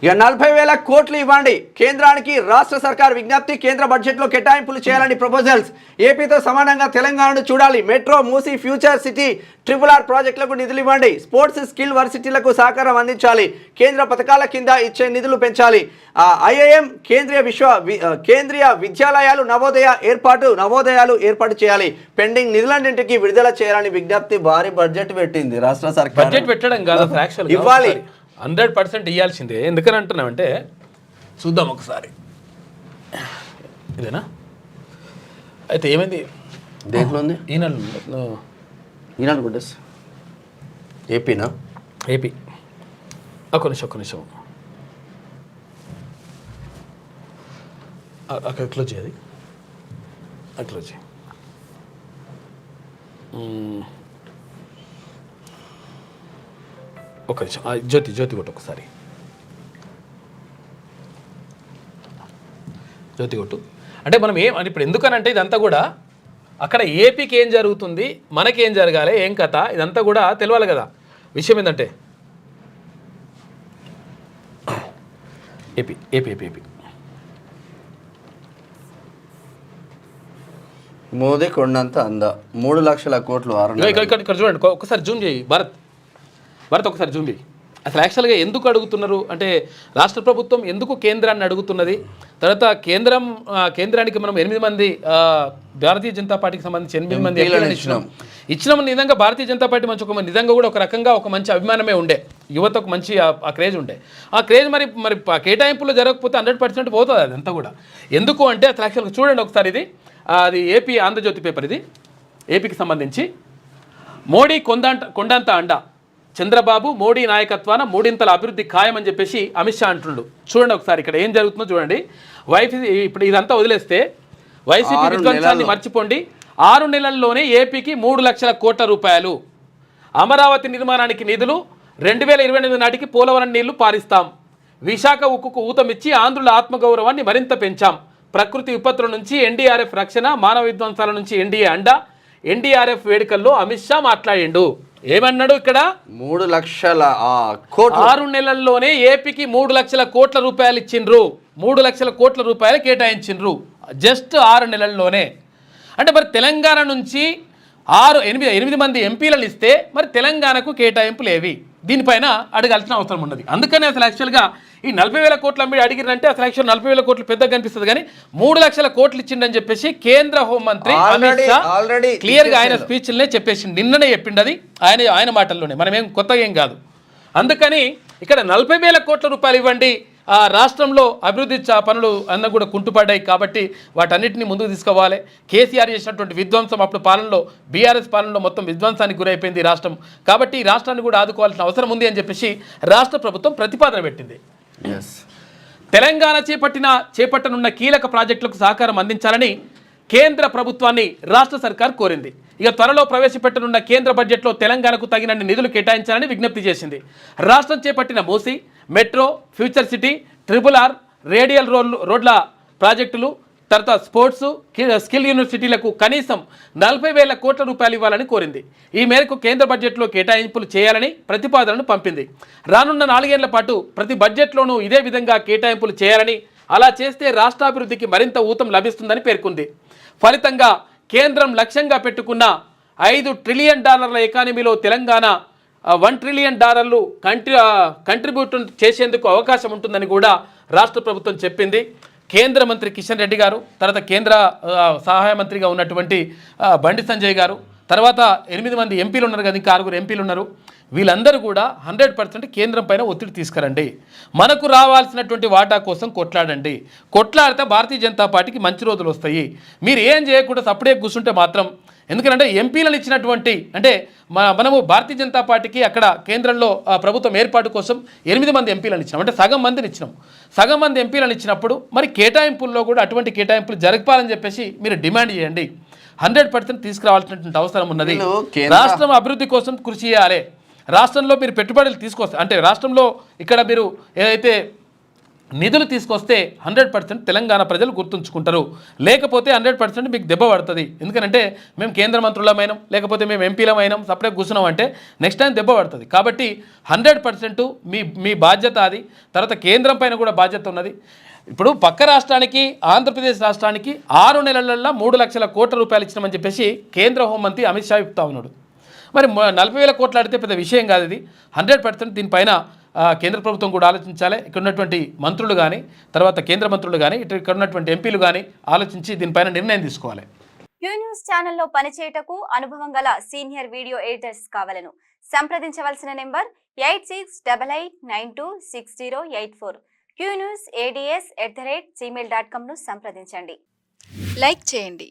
ఇక 40,000 కోట్లు ఇవ్వండి కేంద్రానికి రాష్ట్ర సర్కార్ విజ్ఞప్తి. కేంద్ర బడ్జెట్లో కేటాయింపులు చేయాలని ప్రపోజల్స్. ఏపీతో సమానంగా తెలంగాణను చూడాలి. Metro, Musi, future city, RRR ప్రాజెక్టులకు నిధులు ఇవ్వండి. స్పోర్ట్స్, స్కిల్ వర్సిటీలకు సహకారం అందించాలి. కేంద్ర పథకాల కింద ఇచ్చే నిధులు పెంచాలి. IIM, కేంద్రీయ విద్యాలయాలు, నవోదయాలు ఏర్పాటు చేయాలి. పెండింగ్ నిధులన్నింటికి విడుదల చేయాలని విజ్ఞప్తి. భారీ బడ్జెట్ పెట్టింది రాష్ట్ర సర్కార్. బడ్జెట్ పెట్టడం కాదు, ఇవ్వాలి, 100% ఇవ్వాల్సిందే. ఎందుకని అంటున్నామంటే చూద్దాం ఒకసారి. ఇదేనా అయితే ఏమైంది దేంట్లో ఉంది? ఈనాడు గుడ్డెస్ ఏపీనా? ఏపీ. ఒక్క నిమిషం అక్కడ క్లోజ్ చేయాలి. క్లోజ్ చేయి. ఒక నిమిషం జ్యోతి కొట్టు ఒకసారి. జ్యోతి కొట్టు. అంటే మనం ఇప్పుడు ఎందుకనంటే ఇదంతా కూడా అక్కడ ఏపీకి ఏం జరుగుతుంది, మనకేం జరగాలి, ఏం కథ, ఇదంతా కూడా తెలియాలి కదా. విషయం ఏంటంటే ఏపీ మోదీ కొండంత 3 లక్షల కోట్లు. ఇక్కడ చూడండి, ఒకసారి జూమ్ చేయి భరత్ ఒకసారి జూమ్ చేయి. అసలు యాక్చువల్గా ఎందుకు అడుగుతున్నారు అంటే రాష్ట్ర ప్రభుత్వం ఎందుకు కేంద్రాన్ని అడుగుతున్నది? తర్వాత కేంద్రానికి మనం 8 మంది భారతీయ జనతా పార్టీకి సంబంధించి 8 మంది ఇచ్చిన నిజంగా భారతీయ జనతా పార్టీ నిజంగా కూడా ఒక రకంగా ఒక మంచి అభిమానమే ఉండే, యువతకు మంచి ఆ క్రేజ్ ఉండే. ఆ క్రేజ్ మరి కేటాయింపులో జరగకపోతే 100% పోతుంది అదంతా కూడా. ఎందుకు అంటే అసలు యాక్చువల్గా చూడండి ఒకసారి, అది ఏపీ ఆంధ్రజ్యోతి పేపర్. ఇది ఏపీకి సంబంధించి. మోడీ కొండంత అండ, చంద్రబాబు మోడీ నాయకత్వాన మూడింతల అభివృద్ధి ఖాయమని చెప్పేసి అమిత్ షా అంటుండు. చూడండి ఒకసారి ఇక్కడ ఏం జరుగుతుందో చూడండి. ఇప్పుడు ఇదంతా వదిలేస్తే వైసీపీ విధ్వంసాన్ని మర్చిపోండి. 6 నెలల్లోనే ఏపీకి 3 లక్షల కోట్ల రూపాయలు. అమరావతి నిర్మాణానికి నిధులు. 2028 నాటికి పోలవరం నీళ్లు పారిస్తాం. విశాఖ ఉక్కుకు ఊతమిచ్చి ఆంధ్రుల ఆత్మగౌరవాన్ని మరింత పెంచాం. ప్రకృతి విపత్తుల నుంచి ఎన్డీఆర్ఎఫ్ రక్షణ, మానవ విధ్వంసాల నుంచి ఎన్డీఏ అండ. ఎన్డీఆర్ఎఫ్ వేడుకల్లో అమిత్ షా మాట్లాడిండు. ఏమన్నాడు ఇక్కడ? 3 లక్షల కోట్లు. 6 నెలల్లోనే ఏపీకి 3 లక్షల కోట్ల రూపాయలు ఇచ్చిండ్రు. 3 లక్షల కోట్ల రూపాయలు కేటాయించిండ్రు జస్ట్ 6 నెలల్లోనే. అంటే మరి తెలంగాణ నుంచి 8 మంది ఎంపీలను ఇస్తే మరి తెలంగాణకు కేటాయింపులు ఏవి? దీనిపైన అడగాల్సిన అవసరం ఉన్నది. అందుకనే అసలు యాక్చువల్గా ఈ 40,000 కోట్ల మీరు అడిగిరంటే అసలు యాక్చువల్ 40,000 కోట్లు పెద్దగా కనిపిస్తుంది, కానీ 3 లక్షల కోట్లు ఇచ్చిండని చెప్పేసి కేంద్ర హోంమంత్రి అమిత్ షా క్లియర్గా ఆయన స్పీచ్లనే చెప్పేసి నిన్ననే చెప్పిండు. అది ఆయన మాటల్లోనే, మనమేం కొత్తగా ఏం కాదు. అందుకని ఇక్కడ 40,000 కోట్ల రూపాయలు ఇవ్వండి, ఆ రాష్ట్రంలో అభివృద్ధి పనులు అన్న కూడా కుంటుపడ్డాయి కాబట్టి వాటన్నిటిని ముందుకు తీసుకోవాలి. కేసీఆర్ చేసినటువంటి విధ్వంసం అప్పుడు పాలనలో, బీఆర్ఎస్ పాలనలో మొత్తం విధ్వంసానికి గురైపోయింది రాష్ట్రం. కాబట్టి ఈ రాష్ట్రాన్ని కూడా ఆదుకోవాల్సిన అవసరం ఉంది అని చెప్పేసి రాష్ట్ర ప్రభుత్వం ప్రతిపాదన పెట్టింది. తెలంగాణ చేపట్టనున్న కీలక ప్రాజెక్టులకు సహకారం అందించాలని కేంద్ర ప్రభుత్వాన్ని రాష్ట్ర సర్కార్ కోరింది. ఇక త్వరలో ప్రవేశపెట్టనున్న కేంద్ర బడ్జెట్లో తెలంగాణకు తగినన్ని నిధులు కేటాయించాలని విజ్ఞప్తి చేసింది. రాష్ట్రం చేపట్టిన Musi, metro, future city, RRR, radial రోడ్ల ప్రాజెక్టులు, తర్వాత స్పోర్ట్స్, స్కిల్ యూనివర్సిటీలకు కనీసం 40,000 కోట్ల రూపాయలు ఇవ్వాలని కోరింది. ఈ మేరకు కేంద్ర బడ్జెట్లో కేటాయింపులు చేయాలని ప్రతిపాదనను పంపింది. రానున్న 4 ఏళ్ల పాటు ప్రతి బడ్జెట్లోనూ ఇదే విధంగా కేటాయింపులు చేయాలని, అలా చేస్తే రాష్ట్రాభివృద్ధికి మరింత ఊతం లభిస్తుందని పేర్కొంది. ఫలితంగా కేంద్రం లక్ష్యంగా పెట్టుకున్న $5 ట్రిలియన్ ఎకానమీలో తెలంగాణ $1 ట్రిలియన్ కంట్రిబ్యూట్ చేసేందుకు అవకాశం ఉంటుందని కూడా రాష్ట్ర ప్రభుత్వం చెప్పింది. కేంద్ర మంత్రి కిషన్ రెడ్డి గారు, తర్వాత కేంద్ర సహాయ మంత్రిగా ఉన్నటువంటి బండి సంజయ్ గారు, తర్వాత 8 మంది ఎంపీలు ఉన్నారు కదా, ఇంకా 6 ఎంపీలు ఉన్నారు. వీళ్ళందరూ కూడా 100% కేంద్రం పైన ఒత్తిడి తీసుకురండి, మనకు రావాల్సినటువంటి వాటా కోసం కొట్లాడండి. కొట్లాడితే భారతీయ జనతా పార్టీకి మంచి రోజులు వస్తాయి. మీరు ఏం చేయకుండా సపరేట్ కూర్చుంటే మాత్రం, ఎందుకంటే ఎంపీలను ఇచ్చినటువంటి అంటే మనము భారతీయ జనతా పార్టీకి అక్కడ కేంద్రంలో ప్రభుత్వం ఏర్పాటు కోసం 8 మంది ఎంపీలను ఇచ్చినాం, అంటే సగం మందిని ఇచ్చినాం. సగం మంది ఎంపీలను ఇచ్చినప్పుడు మరి కేటాయింపుల్లో కూడా అటువంటి కేటాయింపులు జరపాలని చెప్పేసి మీరు డిమాండ్ చేయండి. 100% తీసుకురావాల్సినటువంటి అవసరం ఉన్నది. రాష్ట్రం అభివృద్ధి కోసం కృషి చేయాలి. రాష్ట్రంలో మీరు పెట్టుబడులు తీసుకొస్తారు అంటే రాష్ట్రంలో ఇక్కడ మీరు ఏదైతే నిధులు తీసుకొస్తే 100% తెలంగాణ ప్రజలు గుర్తుంచుకుంటారు. లేకపోతే 100% మీకు దెబ్బ పడుతుంది. ఎందుకంటే మేము కేంద్ర మంత్రులమైనాం, లేకపోతే మేము ఎంపీలమైనాం, సపరేట్ కూర్చున్నాం అంటే నెక్స్ట్ టైం దెబ్బ పడుతుంది. కాబట్టి 100% మీ బాధ్యత అది. తర్వాత కేంద్రం పైన కూడా బాధ్యత ఉన్నది. ఇప్పుడు పక్క రాష్ట్రానికి, ఆంధ్రప్రదేశ్ రాష్ట్రానికి 6 నెలలలో 3 లక్షల కోట్ల రూపాయలు ఇచ్చినామని చెప్పేసి కేంద్ర హోంమంత్రి అమిత్ షా చెప్తా ఉన్నాడు. మరి 40,000 కోట్లు ఆడితే పెద్ద విషయం కాదు ఇది. 100% దీనిపైన కేంద్ర ప్రభుత్వం కూడా ఆలోచించాలి. ఇక్కడ ఉన్నటువంటి మంత్రులు కానీ, తర్వాత కేంద్ర మంత్రులు కానీ, ఇక్కడ ఉన్నటువంటి ఎంపీలు కానీ ఆలోచించి దీనిపైన నిర్ణయం తీసుకోవాలి. క్యూ న్యూస్ ఛానల్లో పనిచేయటకు అనుభవం గల సీనియర్ వీడియో ఎడిటర్స్ కావాలను సంప్రదించవలసిన నెంబర్ 8688926084. qnewsads@gmail.com ను సంప్రదించండి. లైక్ చేయండి.